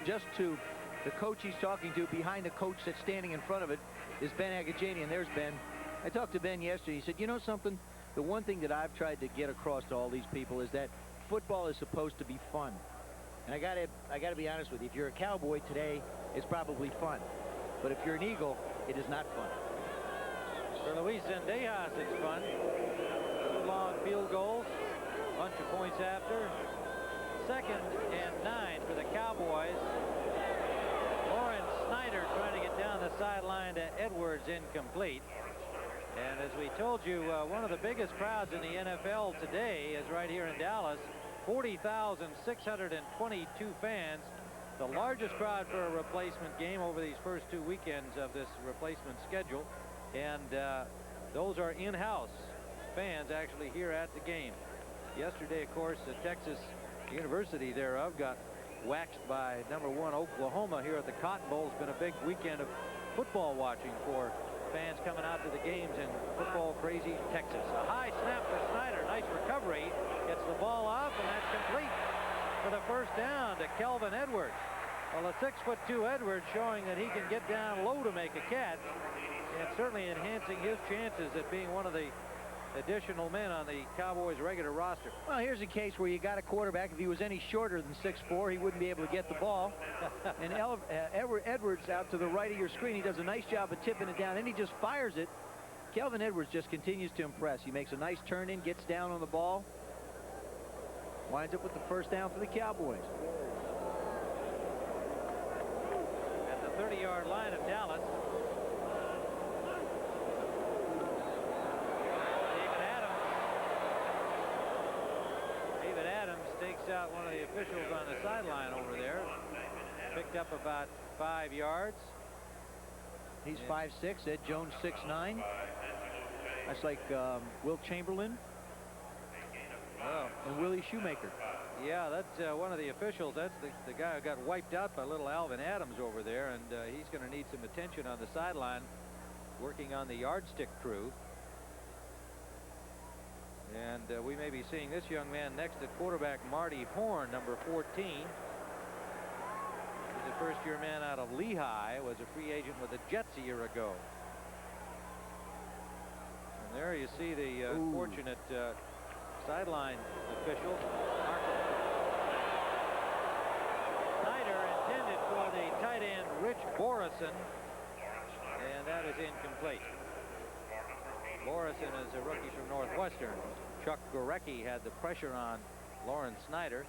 just to the coach he's talking to. Behind the coach that's standing in front of it is Ben Agajanian. There's Ben. I talked to Ben yesterday. He said, you know something? The one thing that I've tried to get across to all these people is that football is supposed to be fun. And I gotta be honest with you. If you're a Cowboy today, it's probably fun. But if you're an Eagle, it is not fun. For Luis Zendejas, it's fun. 2 long field goals, bunch of points after. 2nd and 9 for the Cowboys. Lauren Snyder trying to get down the sideline to Edwards, incomplete. And as we told you, one of the biggest crowds in the NFL today is right here in Dallas. 40,622 fans. The largest crowd for a replacement game over these first 2 weekends of this replacement schedule. And those are in-house fans actually here at the game. Yesterday, of course, Texas University thereof got waxed by #1 Oklahoma here at the Cotton Bowl. It's been a big weekend of football watching for fans coming out to the games in football crazy Texas. A high snap for Snyder. Nice recovery. Gets the ball off, and that's complete for the first down to Kelvin Edwards. Well, a 6'2" Edwards showing that he can get down low to make a catch, and certainly enhancing his chances at being one of the additional men on the Cowboys regular roster. Well, here's a case where you got a quarterback. If he was any shorter than 6'4", he wouldn't be able to get the ball. And Edwards out to the right of your screen. He does a nice job of tipping it down, and he just fires it. Kelvin Edwards just continues to impress. He makes a nice turn in, gets down on the ball, winds up with the first down for the Cowboys. At the 30-yard line of Dallas. Takes out one of the officials on the sideline over there. Picked up about 5 yards. He's 5'6". Ed Jones 6'9". That's like Will Chamberlain. Oh. And Willie Shoemaker. Yeah, that's one of the officials. That's the guy who got wiped out by little Alvin Adams over there, and he's going to need some attention on the sideline, working on the yardstick crew. And we may be seeing this young man next at quarterback, Marty Horn, number 14. He's a first-year man out of Lehigh, was a free agent with the Jets a year ago. And there you see the fortunate sideline official. Snyder intended for the tight end, Rich Borison, and that is incomplete. Morrison is a rookie from Northwestern. Chuck Gorecki had the pressure on Lauren Snyder.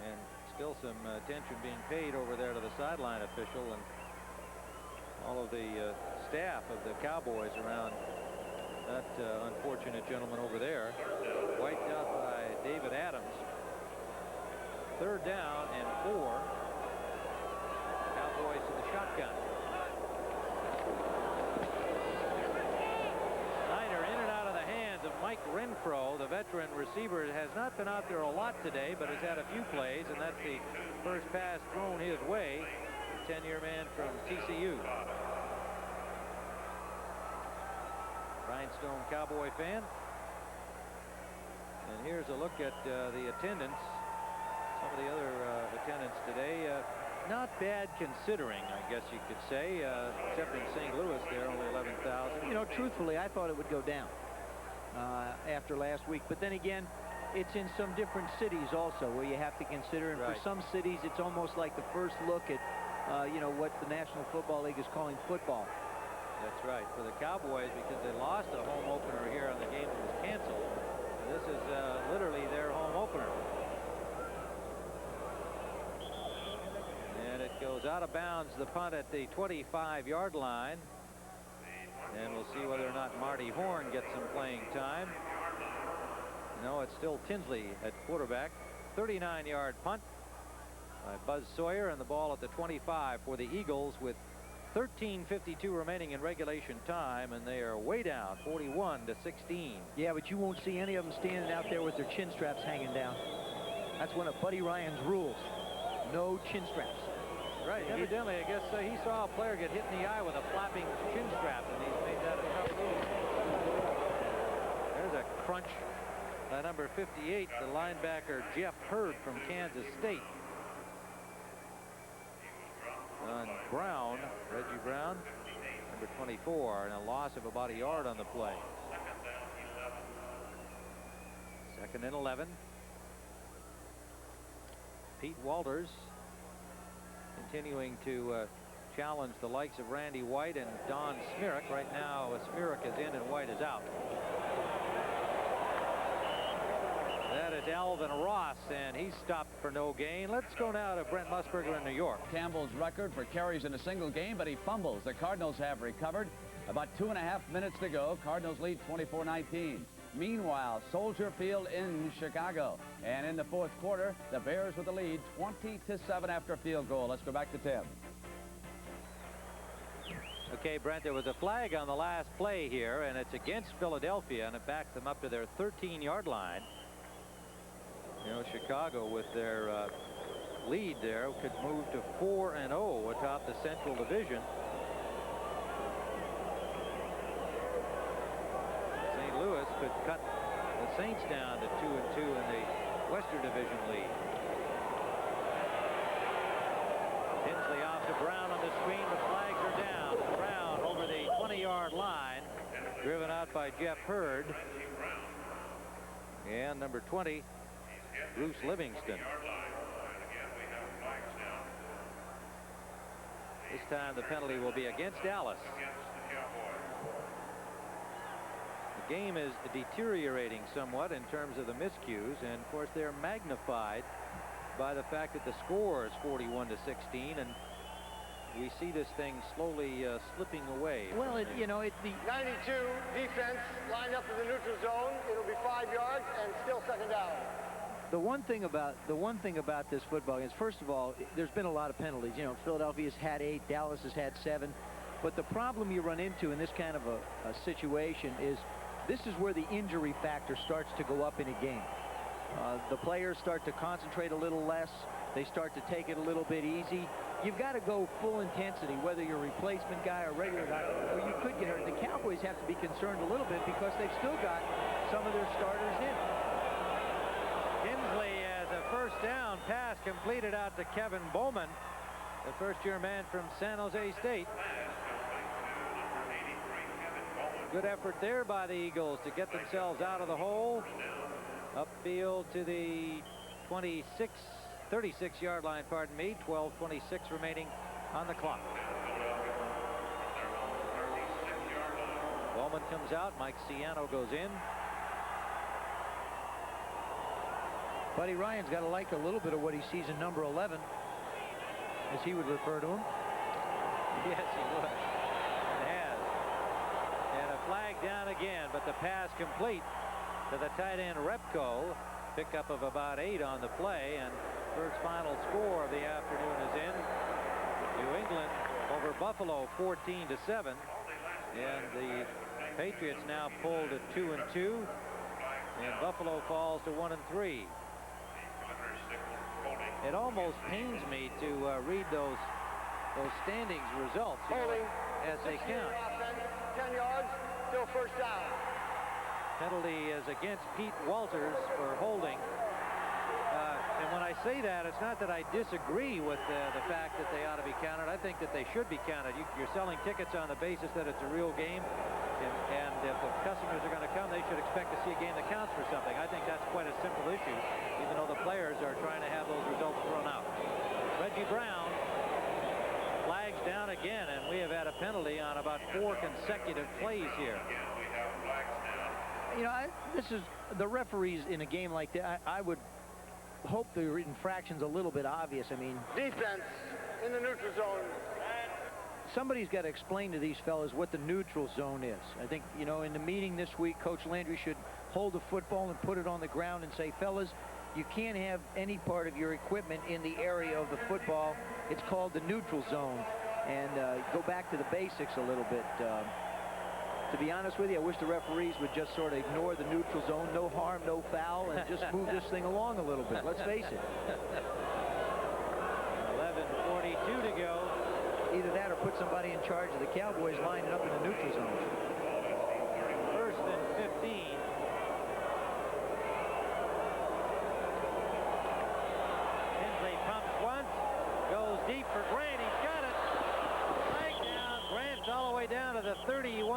And still some attention being paid over there to the sideline official and all of the staff of the Cowboys around that unfortunate gentleman over there. Wiped out by David Adams. 3rd down and 4. Cowboys to the shotgun. Snyder in and out of the hands of Mike Renfro. The veteran receiver has not been out there a lot today, but has had a few plays, and that's the first pass thrown his way. The 10-year man from TCU. Rhinestone Cowboy fan. And here's a look at the attendance. Some of the other attendance today. Not bad considering, I guess you could say, except in St. Louis there, only 11,000. You know, truthfully, I thought it would go down after last week. But then again, it's in some different cities also where you have to consider. And right. For some cities, it's almost like the first look at, you know, what the National Football League is calling football. That's right. For the Cowboys, because they lost a home opener here on the game that was canceled. This is literally their home opener. And it goes out of bounds, the punt at the 25-yard line. And we'll see whether or not Marty Horn gets some playing time. No, it's still Tinsley at quarterback. 39-yard punt by Buzz Sawyer, and the ball at the 25 for the Eagles with 13:52 remaining in regulation time, and they are way down, 41-16. Yeah, but you won't see any of them standing out there with their chin straps hanging down. That's one of Buddy Ryan's rules. No chin straps. Right, evidently, I guess he saw a player get hit in the eye with a flapping chin strap, and he's made that a tough rule. There's a crunch by number 58, the linebacker Jeff Hurd from Kansas State. On Brown, Reggie Brown, number 24, and a loss of about a yard on the play. 2nd and 11. Pete Walters continuing to challenge the likes of Randy White and Don Smirrick. Right now, Smirrick is in and White is out. That is Alvin Ross, and he's stopped for no gain. Let's go now to Brent Musburger in New York. Campbell's record for carries in a single game, but he fumbles. The Cardinals have recovered. About 2.5 minutes to go. Cardinals lead 24-19. Meanwhile, Soldier Field in Chicago. And in the 4th quarter, the Bears with the lead 20-7 after a field goal. Let's go back to Tim. Okay, Brent, there was a flag on the last play here, and it's against Philadelphia, and it backed them up to their 13-yard line. You know, Chicago with their lead there could move to 4-0 atop the Central Division. St. Louis could cut the Saints down to 2-2 in the Western Division lead. Tinsley off to Brown on the screen. The flags are down. Brown over the 20-yard line, driven out by Jeff Hurd. And number 20, Bruce Livingston. This time the penalty will be against Dallas. The game is deteriorating somewhat in terms of the miscues, and of course they're magnified by the fact that the score is 41-16, and we see this thing slowly slipping away. Well, the 92 defense lined up in the neutral zone. It'll be 5 yards and still 2nd down. The one thing about this football is, first of all, there's been a lot of penalties. You know, Philadelphia's had 8, Dallas has had 7. But the problem you run into in this kind of a situation is this is where the injury factor starts to go up in a game. The players start to concentrate a little less. They start to take it a little bit easy. You've got to go full intensity, whether you're a replacement guy or regular guy, or you could get hurt. The Cowboys have to be concerned a little bit because they've still got some of their starters in. Tinsley has a 1st down pass completed out to Kevin Bowman, the first-year man from San Jose State. Good effort there by the Eagles to get themselves out of the hole. Upfield to the 36-yard line, pardon me. 12:26 remaining on the clock. Bowman comes out. Mike Ciano goes in. Buddy Ryan's got to like a little bit of what he sees in number 11, as he would refer to him. Yes, he would. It has. And a flag down again, but the pass complete to the tight end Repko. Pickup of about 8 on the play, and first final score of the afternoon is in. New England over Buffalo 14-7, and the Patriots now pull to 2-2, and Buffalo falls to 1-3. It almost pains me to read those standings results as they count. 10 yards, still 1st down. Penalty is against Pete Walters for holding. And when I say that, it's not that I disagree with the fact that they ought to be counted. I think that they should be counted. You're selling tickets on the basis that it's a real game. And if the customers are going to come, they should expect to see a game that counts for something. I think that's quite a simple issue, even though the players are trying to have those results thrown out. Reggie Brown flags down again, and we have had a penalty on about 4 consecutive plays here. You know, this is the referees in a game like that. I would hope the infraction's a little bit obvious. I mean, Defense in the neutral zone. somebody's got to explain to these fellas what the neutral zone is. I think, you know, in the meeting this week, Coach Landry should hold the football and put it on the ground and say, fellas, you can't have any part of your equipment in the area of the football. It's called the neutral zone. And go back to the basics a little bit. To be honest with you, I wish the referees would just sort of ignore the neutral zone, no harm, no foul, and just move this thing along a little bit. Let's face it. 11:42 to go. Either that or put somebody in charge of the Cowboys lining up in the neutral zone. 1st and 15.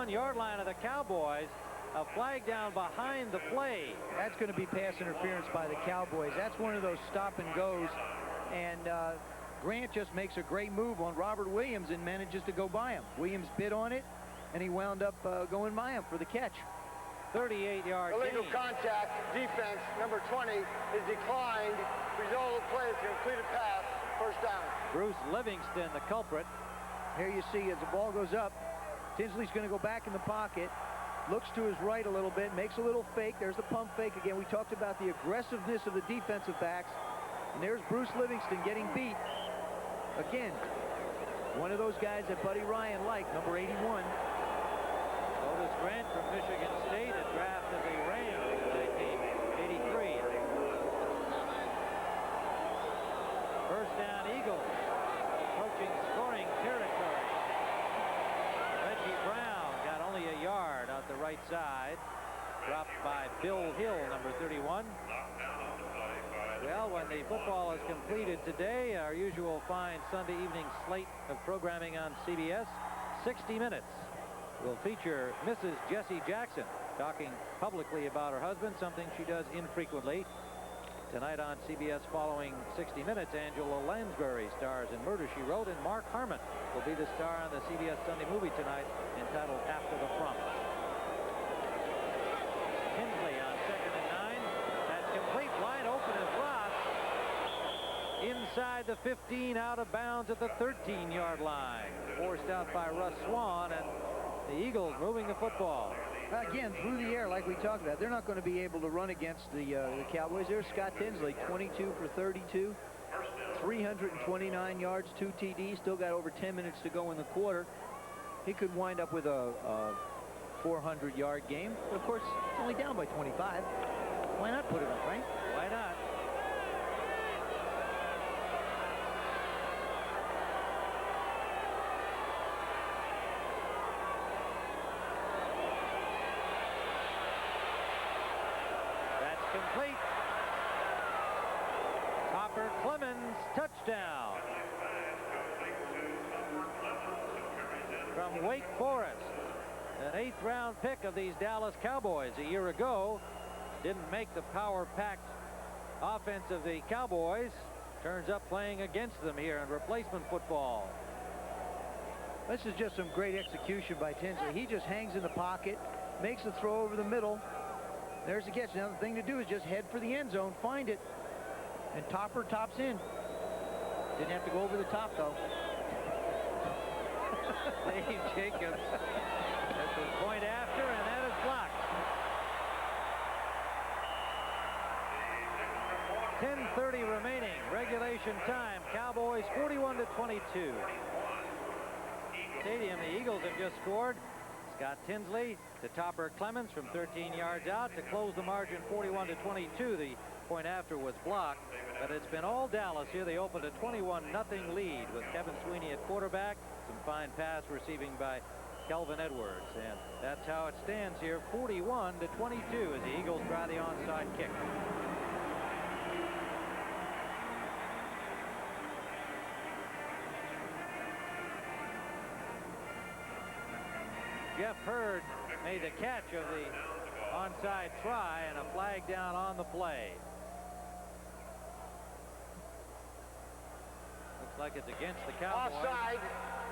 31-yard line of the Cowboys. A flag down behind the play. That's going to be pass interference by the Cowboys. That's one of those stop and goes. And Grant just makes a great move on Robert Williams and manages to go by him. Williams bid on it, and he wound up going by him for the catch. 38-yard Illegal gain. contact, defense, number 20, is declined. Result of the play is a completed pass, first down. Bruce Livingston, the culprit. Here you see as the ball goes up, Tinsley's going to go back in the pocket, looks to his right a little bit, makes a little fake. There's the pump fake again. We talked about the aggressiveness of the defensive backs. And there's Bruce Livingston getting beat. Again, one of those guys that Buddy Ryan liked, number 81. Otis Grant from Michigan State, a draft of the Rams in 1983. First down, Eagles. Approaching scoring territory. Reggie Brown got only a yard out the right side. Dropped by Bill Hill, number 31. Well, when the football is completed today, our usual fine Sunday evening slate of programming on CBS, 60 Minutes, will feature Mrs. Jessie Jackson talking publicly about her husband, something she does infrequently. Tonight on CBS following 60 Minutes, Angela Lansbury stars in Murder, She Wrote, and Mark Harmon will be the star on the CBS Sunday movie tonight entitled After the Front. Tinsley on 2nd and 9. That's complete, wide open and dropped inside the 15, out of bounds at the 13-yard line. Forced out by Russ Swan, and the Eagles moving the football. Again, through the air, like we talked about, they're not going to be able to run against the Cowboys. There's Scott Tinsley, 22 for 32, 329 yards, 2 TDs. Still got over 10 minutes to go in the quarter. He could wind up with a 400-yard game. But of course, it's only down by 25. Why not put it up, right? Why not? Complete. Topper Clemens, touchdown. From Wake Forest, an 8th round pick of these Dallas Cowboys a year ago. Didn't make the power-packed offense of the Cowboys. Turns up playing against them here in replacement football. This is just some great execution by Tinsley. He just hangs in the pocket, makes a throw over the middle. There's the catch. Now the thing to do is just head for the end zone, find it, and Topper tops in. Didn't have to go over the top, though. Dave Jacobs at the point after, and that is blocked. 10:30 remaining, regulation time. Cowboys 41-22. Stadium, the Eagles have just scored. Scott Tinsley to Topper Clemens from 13 yards out to close the margin 41-22. The point after was blocked, but it's been all Dallas here. They opened a 21-0 lead with Kevin Sweeney at quarterback. Some fine pass receiving by Kelvin Edwards, and that's how it stands here, 41-22 as the Eagles try the onside kick. Jeff Hurd made the catch of the onside try, and a flag down on the play. Looks like it's against the Cowboys. Offside,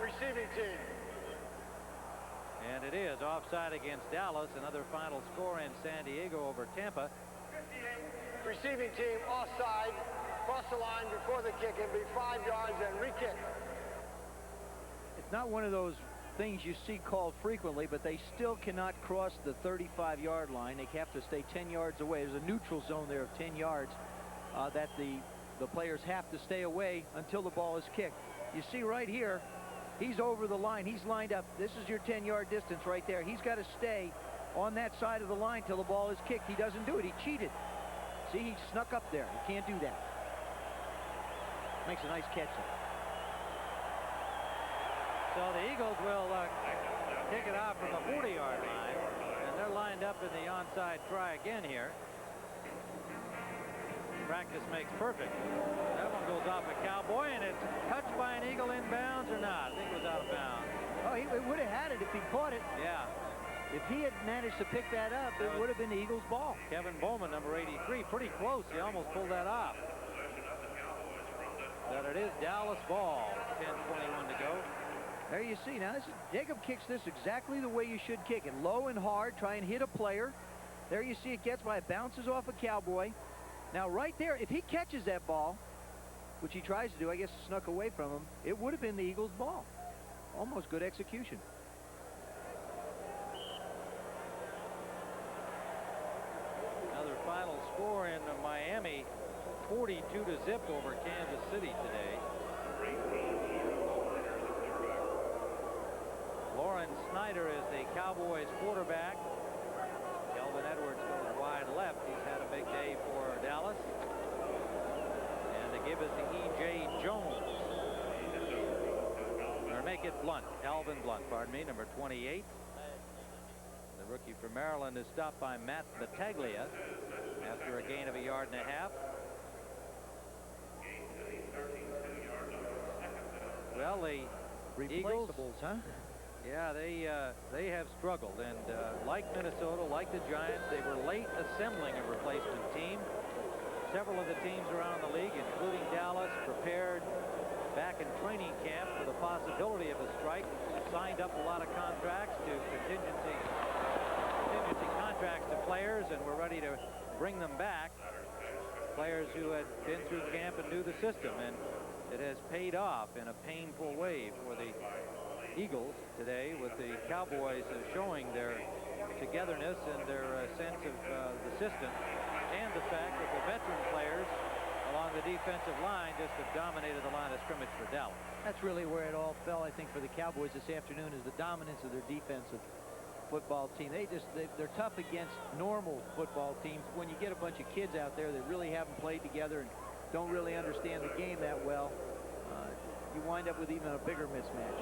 receiving team. And it is offside against Dallas. Another final score in San Diego over Tampa. Receiving team offside, cross the line before the kick. It'll be 5 yards and re-kick. It's not one of those things you see called frequently, but they still cannot cross the 35-yard line. They have to stay 10 yards away. There's a neutral zone there of 10 yards that the players have to stay away until the ball is kicked. You see right here, he's over the line. He's lined up. This is your 10-yard distance right there. He's got to stay on that side of the line till the ball is kicked. He doesn't do it. He cheated. See, he snuck up there. He can't do that. Makes a nice catch. So the Eagles will kick it out from the 40-yard line, and they're lined up in the onside try again here. Practice makes perfect. That one goes off a Cowboy, and it's touched by an Eagle inbounds or not. I think it was out of bounds. Oh, he would have had it if he caught it. Yeah. If he had managed to pick that up, it would have been the Eagles' ball. Kevin Bowman, number 83, pretty close. He almost pulled that off. But it is Dallas ball. 10:21 to go. There you see. Now, Jacob kicks this exactly the way you should kick it. Low and hard, try and hit a player. There you see it gets by. It bounces off a Cowboy. Now, right there, if he catches that ball, which he tries to do, I guess it snuck away from him, it would have been the Eagles' ball. Almost good execution. Another final score in Miami, 42-0 over Kansas City today. Lauren Snyder is the Cowboys quarterback. Kelvin Edwards goes wide left. He's had a big day for Dallas. And they give it to E.J. Jones. Or make it Blunt. Alvin Blunt, pardon me, number 28. The rookie from Maryland is stopped by Matt Battaglia after a gain of 1.5 yards. Well, the Eagles, huh? yeah, they have struggled, and like Minnesota, like the Giants, they were late assembling a replacement team. Several of the teams around the league, including Dallas, prepared back in training camp for the possibility of a strike, signed up a lot of contracts to contingency contracts to players, and were ready to bring them back. Players who had been through camp and knew the system, and it has paid off in a painful way for the Eagles today, with the Cowboys showing their togetherness and their sense of the system, and the fact that the veteran players along the defensive line just have dominated the line of scrimmage for Dallas. That's really where it all fell, I think, for the Cowboys this afternoon, is the dominance of their defensive football team. They're tough against normal football teams. When you get a bunch of kids out there that really haven't played together and don't really understand the game that well, you wind up with even a bigger mismatch.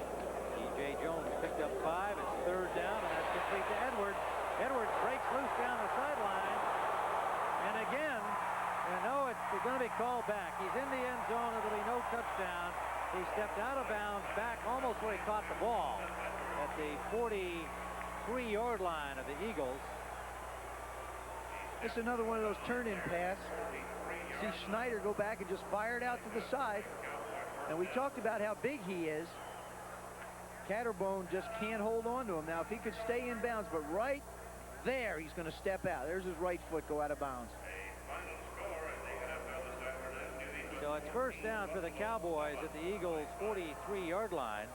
E.J. Jones picked up 5. It's 3rd down, and that's complete to Edwards. Edwards breaks loose down the sideline. And again, no, it's going to be called back. He's in the end zone. It'll be no touchdown. He stepped out of bounds back almost where he caught the ball at the 43-yard line of the Eagles. It's another one of those turn-in pass. See Snyder go back and just fire it out to the side. And we talked about how big he is. Catterbone just can't hold on to him. Now, if he could stay in bounds, but right there, he's going to step out. There's his right foot go out of bounds. So it's 1st down for the Cowboys at the Eagles' 43-yard line.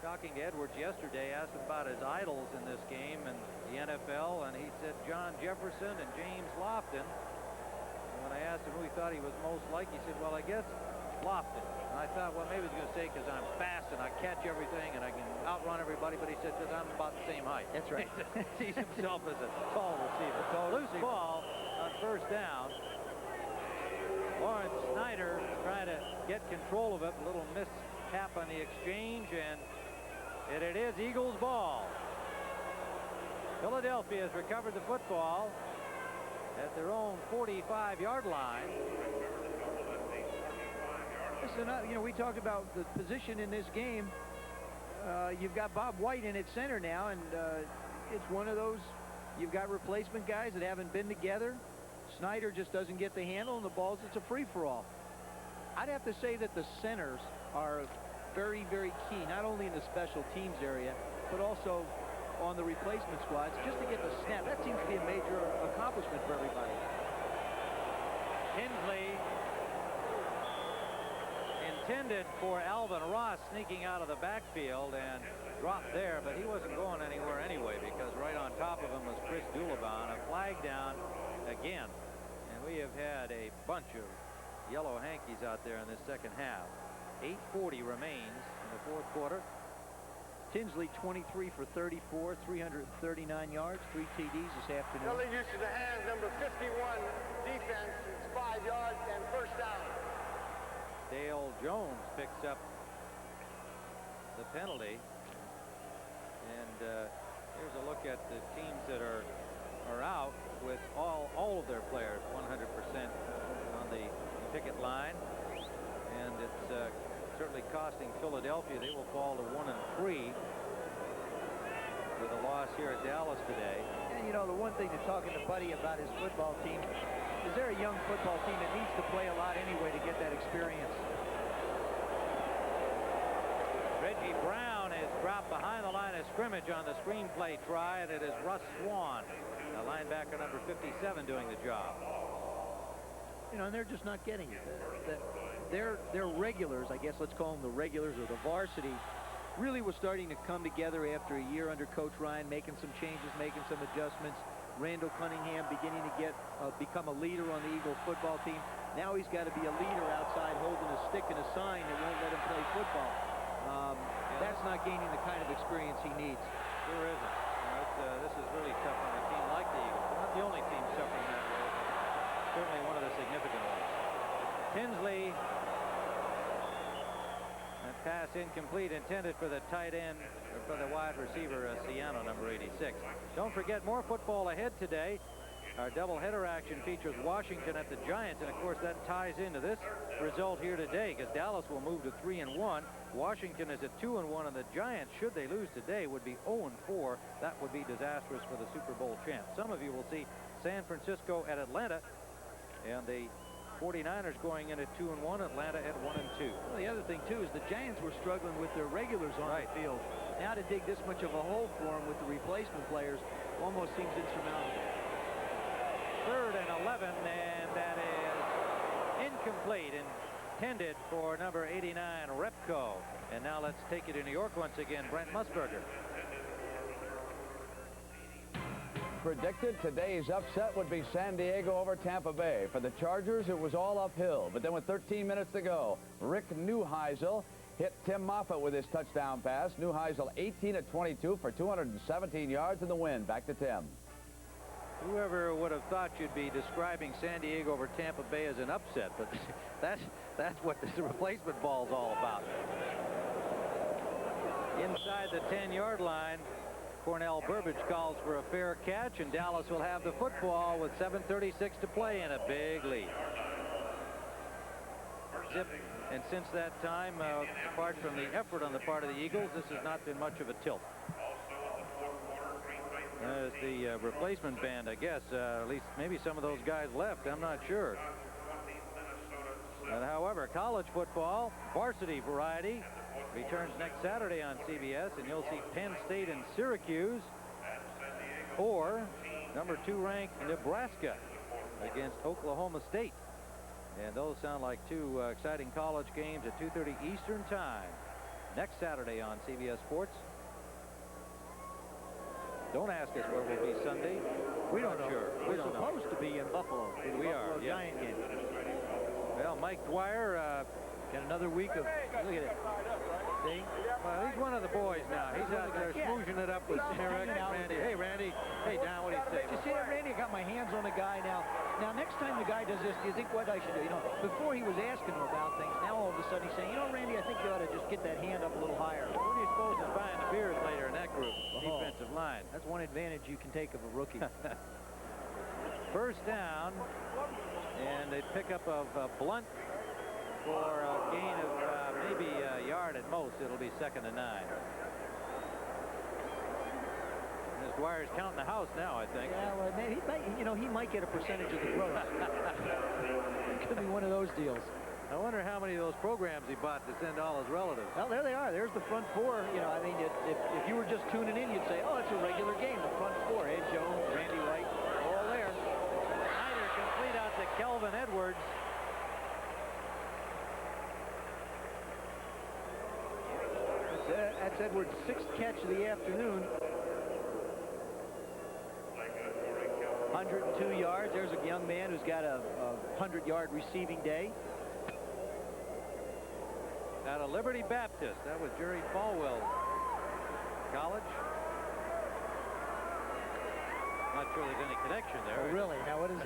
Talking to Edwards yesterday, asked him about his idols in this game and the NFL, and he said John Jefferson and James Lofton. And when I asked him who he thought he was most like, he said, well, I guess Lofton. And I thought, well, maybe he's going to say because I'm fast and I catch everything and I can outrun everybody, but he said because I'm about the same height. That's right. He sees himself as a tall receiver. So loose ball on 1st down. Lawrence Snyder trying to get control of it. A little mishap on the exchange, and it is Eagles ball. Philadelphia has recovered the football at their own 45-yard line. Listen, we talked about the position in this game. You've got Bob White in at center now, and it's one of those, you've got replacement guys that haven't been together. Snyder just doesn't get the handle, and the balls, it's a free-for-all. I'd have to say that the centers are very, very key, not only in the special teams area, but also on the replacement squads, just to get the snap. That seems to be a major accomplishment for everybody. Hensley intended for Alvin Ross sneaking out of the backfield and dropped there, but he wasn't going anywhere anyway, because right on top of him was Chris Dulabon. A flag down again, and we have had a bunch of yellow hankies out there in this second half. 8:40 remains in the 4th quarter. Tinsley 23 for 34, 339 yards, 3 TDs this afternoon. Early use of the hands, number 51 defense. It's 5 yards and 1st down. Dale Jones picks up the penalty, and here's a look at the teams that are out with all of their players 100% on the picket line, and it's certainly costing Philadelphia. They will fall to 1-3 with a loss here at Dallas today. And, you know, the one thing to talking to Buddy about his football team is they're a young football team that needs to play a lot anyway to get that experience. Reggie Brown is dropped behind the line of scrimmage on the screenplay try, and it is Russ Swan, the linebacker number 57, doing the job. You know, and they're just not getting it. Their regulars, I guess let's call them the regulars or the varsity, really was starting to come together after a year under Coach Ryan, making some changes, making some adjustments. Randall Cunningham beginning to become a leader on the Eagle football team. Now he's got to be a leader outside, holding a stick and a sign that won't let him play football. That's not gaining the kind of experience he needs. Sure isn't. This is really tough on a team like the Eagles. Not the only team suffering that way, but certainly one of the significant ones. Tinsley, that pass incomplete, intended for the tight end, or for the wide receiver, Ciano, number 86. Don't forget, more football ahead today. Our doubleheader action features Washington at the Giants, and of course that ties into this result here today, because Dallas will move to 3-1. Washington is at 2-1, and the Giants, should they lose today, would be 0-4. That would be disastrous for the Super Bowl champs. Some of you will see San Francisco at Atlanta, and the 49ers going in at 2-1, Atlanta at 1-2. Well, the other thing too is the Giants were struggling with their regulars on the field. Now to dig this much of a hole for them with the replacement players almost seems insurmountable. 3rd and 11, and that is incomplete, intended for number 89, Repko. And now let's take it to New York once again, Brent Musburger. Predicted today's upset would be San Diego over Tampa Bay. For the Chargers, it was all uphill. But then with 13 minutes to go, Rick Neuheisel hit Tim Moffitt with his touchdown pass. Neuheisel 18 of 22 for 217 yards in the win. Back to Tim. Whoever would have thought you'd be describing San Diego over Tampa Bay as an upset, but that's what this replacement ball is all about. Inside the 10-yard line, Cornell Burbage calls for a fair catch, and Dallas will have the football with 7:36 to play and a big lead. Zip, and since that time, apart from the effort on the part of the Eagles, this has not been much of a tilt. As the replacement band, I guess, at least maybe some of those guys left, I'm not sure. But however, college football, varsity variety, returns next Saturday on CBS, and you'll see Penn State and Syracuse, or number 2 ranked Nebraska against Oklahoma State. And those sound like two exciting college games at 2:30 Eastern time next Saturday on CBS Sports. Don't ask us where we'll be Sunday. We don't know. Sure. We're supposed to be in Buffalo. We are. Yeah. Giant game. Well, Mike Dwyer got another week of. Look at it. See? Well, he's one of the boys now. He's out there smooching it up with Eric and Randy. Hey, Randy. Hey, Don, what do you say? You see that, Randy? I got my hands on the guy now. Now, next time the guy does this, do you think what I should do? You know, before he was asking him about things, now all of a sudden he's saying, you know, Randy, I think you ought to just get that hand up a little higher. What are you supposed to find the beers later in that group? Defensive line. That's one advantage you can take of a rookie. First down, and they pick up of Blunt for a gain of maybe a yard at most. It'll be 2nd and 9. As Dwyer's counting the house now, I think. Yeah, well, man, he might get a percentage of the growth. It could be one of those deals. I wonder how many of those programs he bought to send all his relatives. Well, there they are. There's the front 4. You know, I mean, if you were just tuning in, you'd say, oh, it's a regular game. The front 4, Ed Jones, Randy Wright, all there. Snyder complete out to Kelvin Edwards. That's Edwards' 6th catch of the afternoon. 102 yards. There's a young man who's got a 100-yard receiving day. Out of Liberty Baptist. That was Jerry Falwell's college. Not sure there's any connection there. Oh, really? Now, what does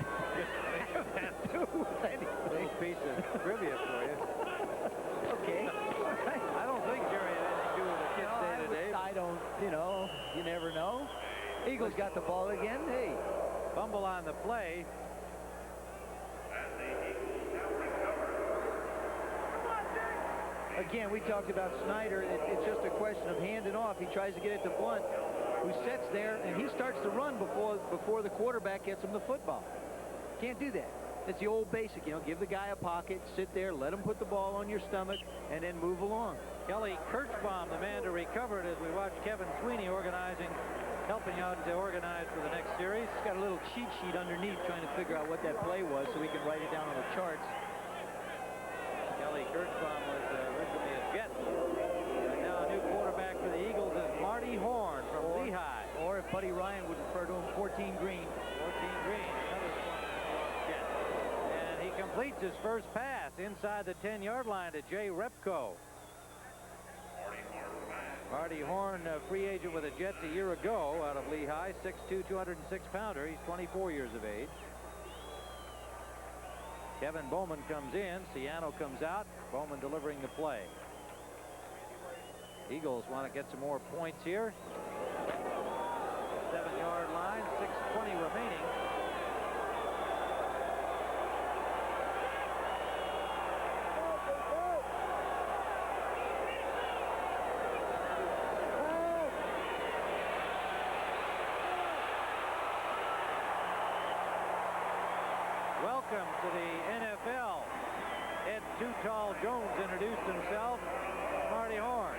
that do with anything? Little piece of trivia for you. Okay. I don't think Jerry had anything to do with the kids day-to-day. I don't, you know, you never know. Eagles got the ball again. Hey. Fumble on the play. Again, we talked about Snyder. It's just a question of handing off. He tries to get it to Blunt. who sits there and he starts to run before the quarterback gets him the football. Can't do that. It's the old basic, you know, give the guy a pocket, sit there, let him put the ball on your stomach, and then move along. Kelly Kirchbaum, the man to recover it, as we watch Kevin Sweeney helping out to organize for the next series. He's got a little cheat sheet underneath trying to figure out what that play was so we can write it down on the charts. Kelly Kirchbaum was originally a Jet. And now a new quarterback for the Eagles is Marty Horn from Lehigh. Or if Buddy Ryan would refer to him, 14 Green. 14 Green, another Jet. And he completes his first pass inside the 10-yard line to Jay Repko. Marty Horn, a free agent with the Jets a year ago out of Lehigh, 6'2", 206-pounder. He's 24 years of age. Kevin Bowman comes in. Ciano comes out. Bowman delivering the play. Eagles want to get some more points here. 7-yard line, 6:20 remaining. Welcome to the NFL. Ed Too Tall Jones introduced himself. Marty Horn.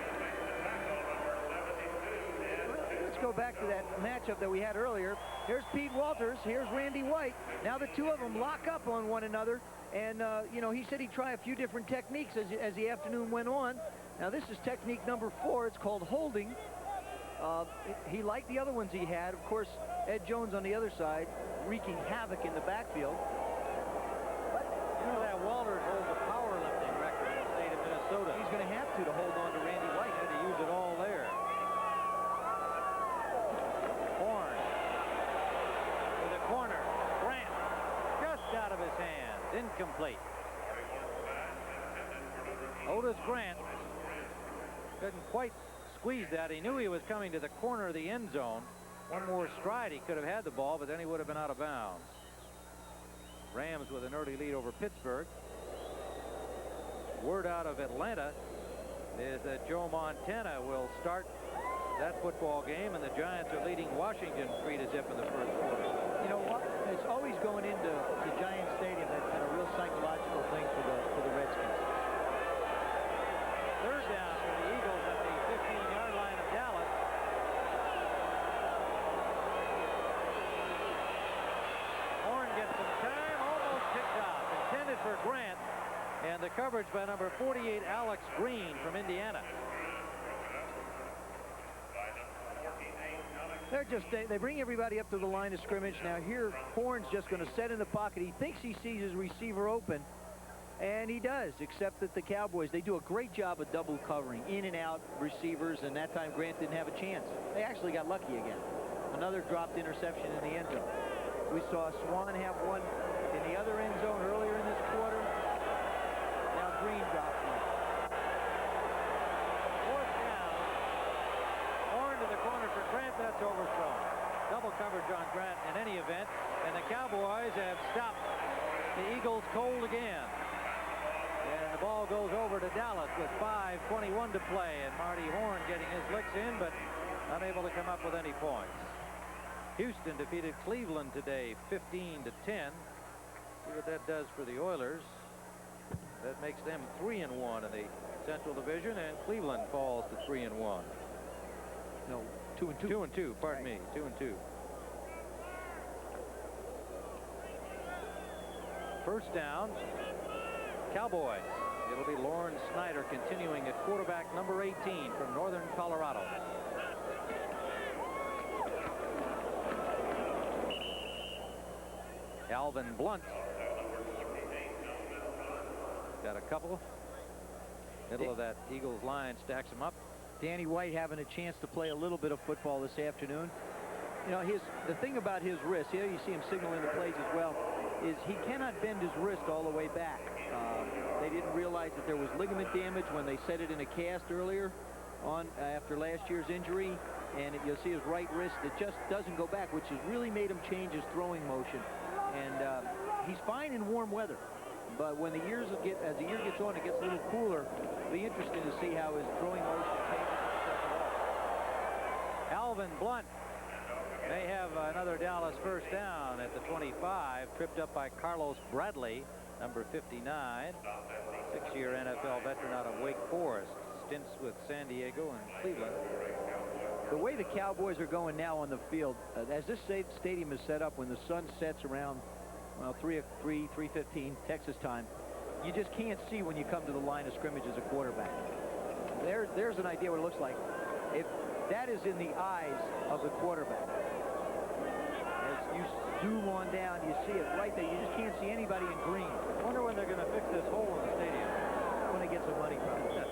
Let's go back to that matchup that we had earlier. Here's Pete Walters. Here's Randy White. Now the two of them lock up on one another. And, you know, he said he'd try a few different techniques as the afternoon went on. Now this is technique number 4. It's called holding. He liked the other ones he had. Of course, Ed Jones on the other side, wreaking havoc in the backfield. You know that Walters holds a powerlifting record in the state of Minnesota. He's going to have to hold on to Randy White. Had to use it all there. Horn to the corner. Grant just out of his hands. Incomplete. Otis Grant couldn't quite squeeze that. He knew he was coming to the corner of the end zone. One more stride, he could have had the ball, but then he would have been out of bounds. Rams with an early lead over Pittsburgh. Word out of Atlanta is that Joe Montana will start that football game, and the Giants are leading Washington 3-0 in the first quarter. You know what? It's always going into the Giants Stadium that's been a real psychological thing for the Redskins. Third down for the Eagles at the 15-yard line of Dallas. Horn gets some time, almost picked off. Intended for Grant, and the coverage by number 48, Alex Green from Indiana. They bring everybody up to the line of scrimmage. Now here, Horn's just going to set in the pocket. He thinks he sees his receiver open, and he does, except that the Cowboys, they do a great job of double covering, in and out receivers, and that time Grant didn't have a chance. They actually got lucky again. Another dropped interception in the end zone. We saw Swan have one in the other end zone earlier in this quarter. Now Green dropped one. Fourth down. Horn to the corner for Grant. That's overthrown. Double coverage on Grant in any event. And the Cowboys have stopped the Eagles cold again. And the ball goes over to Dallas with 5:21 to play. And Marty Horn getting his licks in, but unable to come up with any points. Houston defeated Cleveland today 15-10. See what that does for the Oilers. That makes them 3-1 in the Central Division, and Cleveland falls to 3-1. No, 2-2. 2-2, pardon me, 2-2. First down, Cowboys. It'll be Lauren Snyder continuing at quarterback, number 18 from Northern Colorado. Alvin Blunt got a couple. Middle of that Eagles line stacks them up. Danny White having a chance to play a little bit of football this afternoon. You know, the thing about his wrist, here you see him signaling the plays as well, is he cannot bend his wrist all the way back. They didn't realize that there was ligament damage when they set it in a cast earlier on after last year's injury, and you'll see his right wrist, it just doesn't go back, which has really made him change his throwing motion. And he's fine in warm weather, but when as the year gets on, it gets a little cooler. It'll be interesting to see how his throwing motion changes. Alvin Blunt may have another Dallas first down at the 25, tripped up by Carlos Bradley, number 59, 6-year NFL veteran out of Wake Forest, stints with San Diego and Cleveland. The way the Cowboys are going now on the field, as this stadium is set up, when the sun sets around, well, 3:15 Texas time, you just can't see when you come to the line of scrimmage as a quarterback. There's an idea what it looks like. If that is in the eyes of the quarterback. As you zoom on down, you see it right there. You just can't see anybody in green. I wonder when they're going to fix this hole in the stadium. When they get some money from it.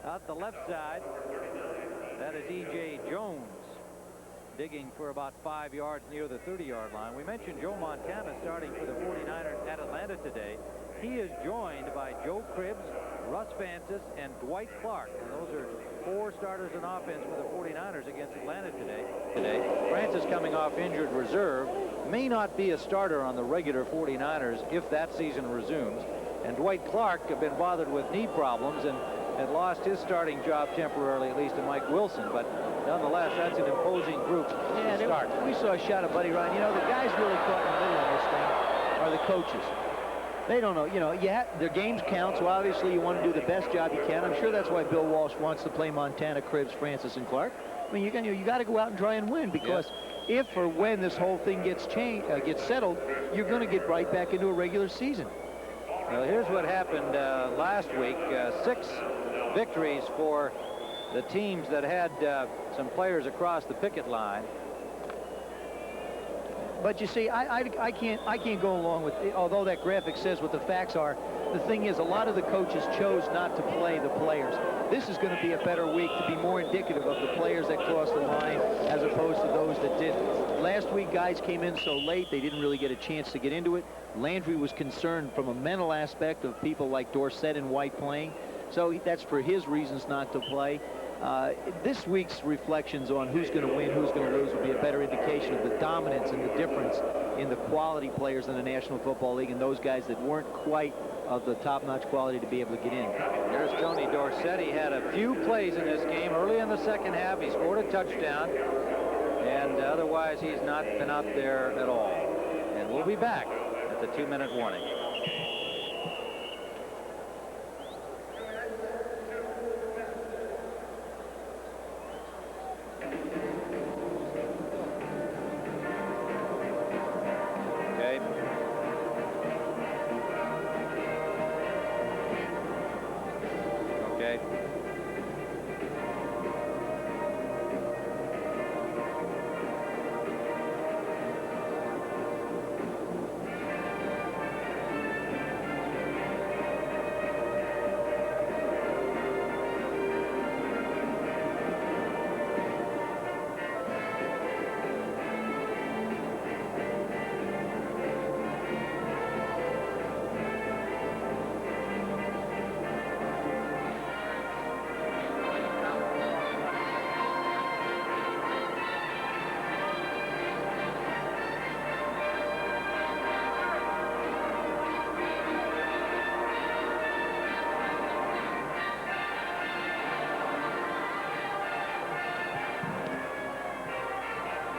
Out the left side, that is E.J. Jones, digging for about 5 yards near the 30-yard line. We mentioned Joe Montana starting for the 49ers at Atlanta today. He is joined by Joe Cribbs, Russ Francis, and Dwight Clark. And those are 4 starters in offense for the 49ers against Atlanta today. Francis coming off injured reserve, may not be a starter on the regular 49ers if that season resumes. And Dwight Clark had been bothered with knee problems and had lost his starting job temporarily, at least to Mike Wilson. But nonetheless, that's an imposing group to start. We saw a shot of Buddy Ryan. You know, the guys really caught in the middle of this thing are the coaches. They don't know. You know, their games count, so obviously you want to do the best job you can. I'm sure that's why Bill Walsh wants to play Montana, Cribbs, Francis, and Clark. I mean, you got to go out and try and win, because if or when this whole thing gets settled, you're going to get right back into a regular season. Well, here's what happened last week. 6 victories for the teams that had some players across the picket line. But you see, I can't go along with it, although that graphic says what the facts are. The thing is, a lot of the coaches chose not to play the players. This is going to be a better week to be more indicative of the players that crossed the line as opposed to those that didn't. Last week, guys came in so late, they didn't really get a chance to get into it. Landry was concerned from a mental aspect of people like Dorsett and White playing. So that's for his reasons not to play. This week's reflections on who's going to win, who's going to lose will be a better indication of the dominance and the difference in the quality players in the National Football League and those guys that weren't quite of the top-notch quality to be able to get in. Here's Tony Dorsett. He had a few plays in this game. Early in the second half, he scored a touchdown, and otherwise he's not been out there at all. And we'll be back at the 2-minute warning.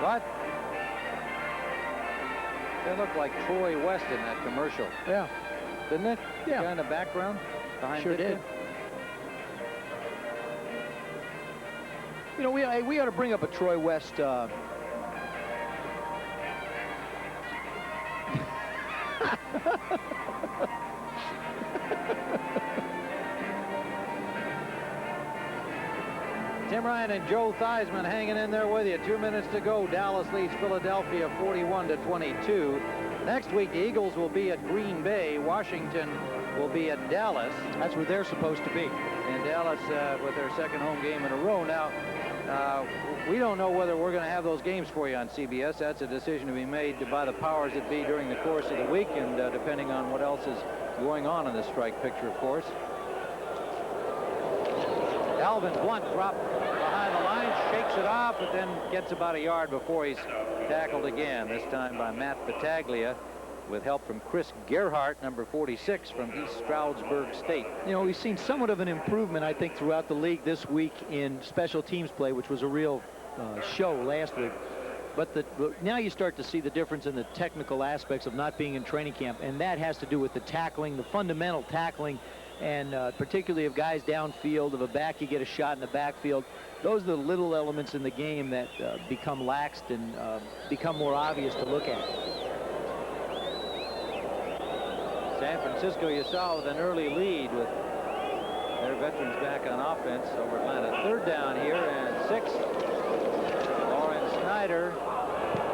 But they look like Troy West in that commercial. Yeah. Didn't it? Yeah. Kind of background behind Sure Ditka? did. You know, we ought to bring up a Troy West. Tim Ryan and Joe Theismann hanging in there with you. 2 minutes to go. Dallas leads Philadelphia 41-22. Next week, the Eagles will be at Green Bay. Washington will be at Dallas. That's where they're supposed to be. And Dallas with their second home game in a row. Now, we don't know whether we're going to have those games for you on CBS. That's a decision to be made by the powers that be during the course of the week, and depending on what else is going on in the strike picture, of course. Alvin Blunt dropped behind the line, shakes it off, but then gets about a yard before he's tackled again, this time by Matt Battaglia. with help from Chris Gerhardt, number 46 from East Stroudsburg State. You know, we've seen somewhat of an improvement, I think, throughout the league this week in special teams play, which was a real show last week. But now you start to see the difference in the technical aspects of not being in training camp, and that has to do with the tackling, the fundamental tackling, and particularly of guys downfield. Of a back, you get a shot in the backfield. Those are the little elements in the game that become laxed and become more obvious to look at. San Francisco, you saw, with an early lead with their veterans back on offense over Atlanta. Third down here and 6. Lawrence Snyder,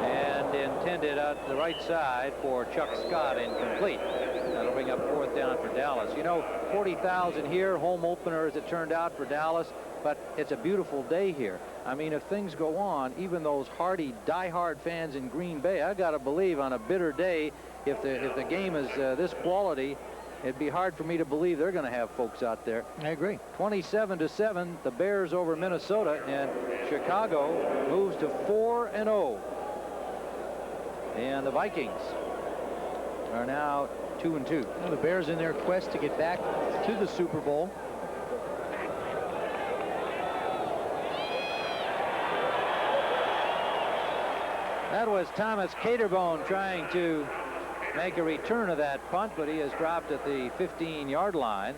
and intended out the right side for Chuck Scott, incomplete. That'll bring up 4th down for Dallas. You know, 40,000 here, home opener as it turned out for Dallas, but it's a beautiful day here. I mean, if things go on, even those hardy, die-hard fans in Green Bay, I got to believe on a bitter day, if the game is this quality, it'd be hard for me to believe they're going to have folks out there. I agree. 27-7, the Bears over Minnesota, and Chicago moves to 4-0. And the Vikings are now 2-2. Well, the Bears in their quest to get back to the Super Bowl. That was Thomas Caterbone trying to make a return of that punt, but he has dropped at the 15-yard line,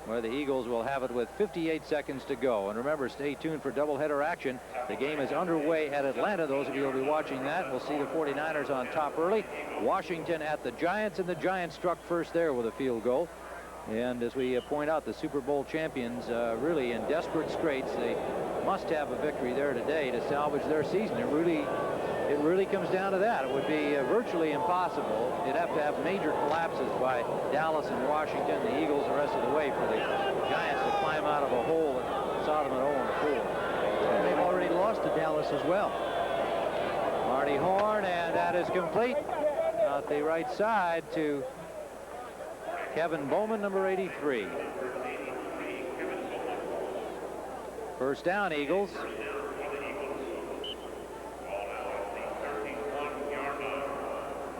where the Eagles will have it with 58 seconds to go. And remember, stay tuned for doubleheader action. The game is underway at Atlanta. Those of you who will be watching that will see the 49ers on top early. Washington at the Giants, and the Giants struck first there with a field goal. And as we point out, the Super Bowl champions really in desperate straits. They must have a victory there today to salvage their season. It really comes down to that. It would be virtually impossible. You'd have to have major collapses by Dallas and Washington, the Eagles the rest of the way, for the Giants to climb out of a hole that saw them at 0-4. And they've already lost to Dallas as well. Marty Horn, and that is complete out the right side to Kevin Bowman, number 83. First down, Eagles.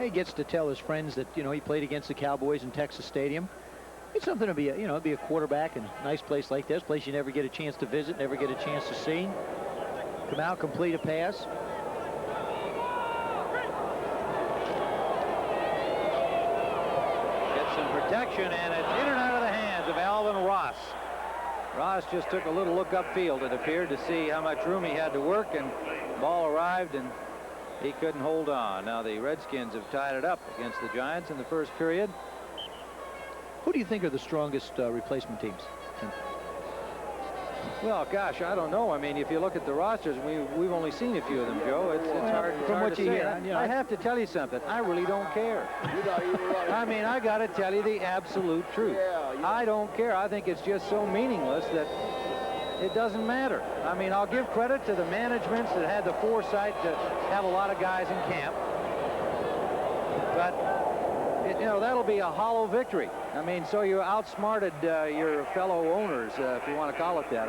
He gets to tell his friends that, you know, he played against the Cowboys in Texas Stadium. It's something to be a, be a quarterback in a nice place like this, place you never get a chance to visit, never get a chance to see. Come out, complete a pass. Gets some protection, and it's in and out of the hands of Alvin Ross. Ross just took a little look upfield, it appeared, to see how much room he had to work, and the ball arrived, and he couldn't hold on. Now the Redskins have tied it up against the Giants in the first period. Who do you think are the strongest replacement teams? Well, gosh, I don't know. I mean, if you look at the rosters, we've only seen a few of them, Joe. It's hard, from hard what to you say. hear. I have to tell you something. I really don't care. I mean, I got to tell you the absolute truth. I don't care. I think it's just so meaningless that it doesn't matter. I mean, I'll give credit to the managements that had the foresight to have a lot of guys in camp. But, that'll be a hollow victory. I mean, so you outsmarted your fellow owners, if you want to call it that.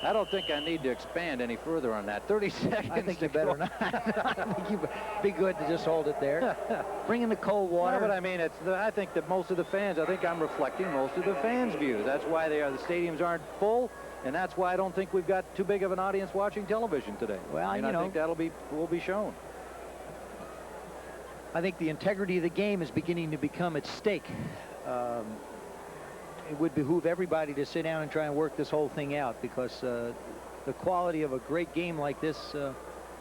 I don't think I need to expand any further on that. 30 seconds. I think you better not. I think you'd be good to just hold it there. Bring in the cold water. No, but I mean, I think that most of the fans, I think I'm reflecting most of the fans' views. That's why the stadiums aren't full, and that's why I don't think we've got too big of an audience watching television today. Well, I think will be shown. I think the integrity of the game is beginning to become at stake. It would behoove everybody to sit down and try and work this whole thing out, because the quality of a great game like this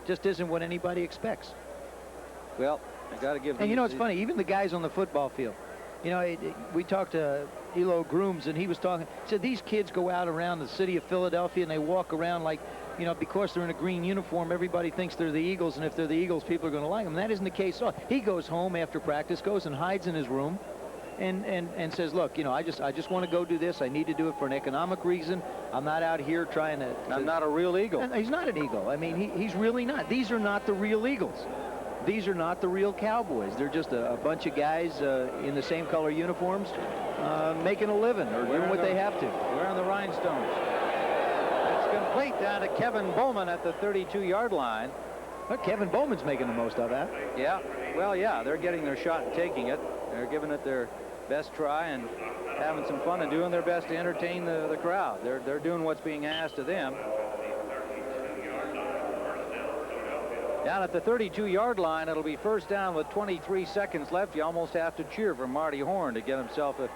just isn't what anybody expects. Well, I got to give. And it's funny, even the guys on the football field. We talked to Elo Grooms, and he was talking. He said these kids go out around the city of Philadelphia and they walk around like, because they're in a green uniform, everybody thinks they're the Eagles, and if they're the Eagles, people are going to like them. That isn't the case at all. He goes home after practice, goes and hides in his room, and says, look, I just want to go do this. I need to do it for an economic reason. I'm not out here trying to. I'm not a real Eagle. And he's not an Eagle. I mean, he's really not. These are not the real Eagles. These are not the real Cowboys. They're just a bunch of guys in the same color uniforms making a living or doing what they have to. Wearing the rhinestones. It's complete down to Kevin Bowman at the 32-yard line. Well, Kevin Bowman's making the most of that. Yeah. Well, yeah, they're getting their shot and taking it. They're giving it their best try and having some fun and doing their best to entertain the crowd. They're doing what's being asked of them. Down at the 32-yard line, it'll be first down with 23 seconds left. You almost have to cheer for Marty Horn to get himself a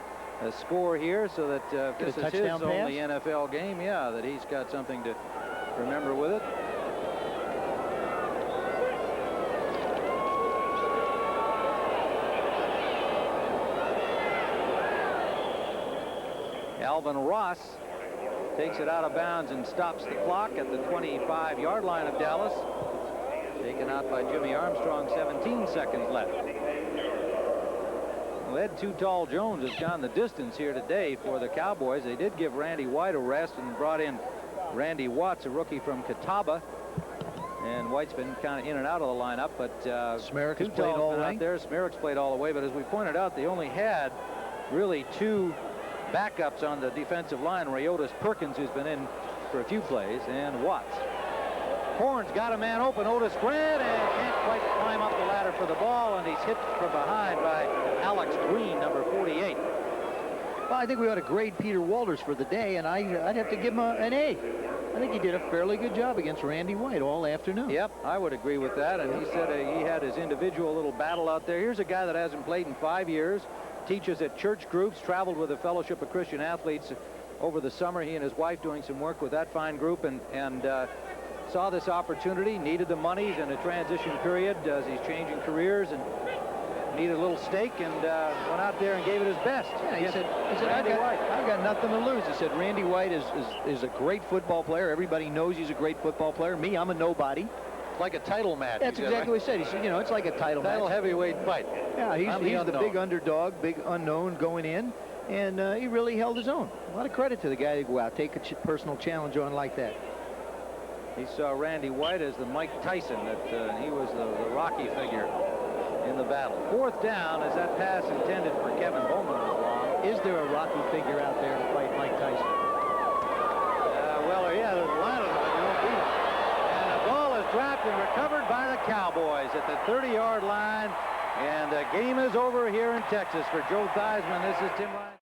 score here, so that this is his only NFL game. Yeah, that he's got something to remember with it. Alvin Ross takes it out of bounds and stops the clock at the 25-yard line of Dallas. Taken out by Jimmy Armstrong, 17 seconds left. Well, Ed Too Tall Jones has gone the distance here today for the Cowboys. They did give Randy White a rest and brought in Randy Watts, a rookie from Catawba. And White's been kind of in and out of the lineup, but Smerrick has played all the way. There, Smerrick's played all the way, but as we pointed out, they only had really two backups on the defensive line. Rayotis Perkins, who's been in for a few plays, and Watts. Horn's got a man open, Otis Grant, and can't quite climb up the ladder for the ball, and he's hit from behind by Alex Green, number 48. Well, I think we ought to grade Peter Walters for the day, and I'd have to give him an A. I think he did a fairly good job against Randy White all afternoon. Yep, I would agree with that, and he said he had his individual little battle out there. Here's a guy that hasn't played in 5 years, teaches at church groups, traveled with the Fellowship of Christian Athletes over the summer. He and his wife doing some work with that fine group, and saw this opportunity, needed the money. He's in a transition period as he's changing careers and needed a little stake, and went out there and gave it his best. Yeah, he said I've got nothing to lose. He said Randy White is a great football player. Everybody knows he's a great football player. Me, I'm a nobody. Like a title match. That's exactly what he said. He said, you know, it's like a title match. Heavyweight fight. Yeah, he's the big underdog, big unknown going in, and he really held his own. A lot of credit to the guy to go out, take a personal challenge on like that. He saw Randy White as the Mike Tyson, that he was the Rocky figure in the battle. Fourth down, as that pass intended for Kevin Bowman was long. Is there a Rocky figure out there to fight Mike Tyson? Well, yeah, there's a lot of them, but you won't beat him. And the ball is dropped and recovered by the Cowboys at the 30-yard line. And the game is over here in Texas for Joe Theismann. This is Tim Ryan.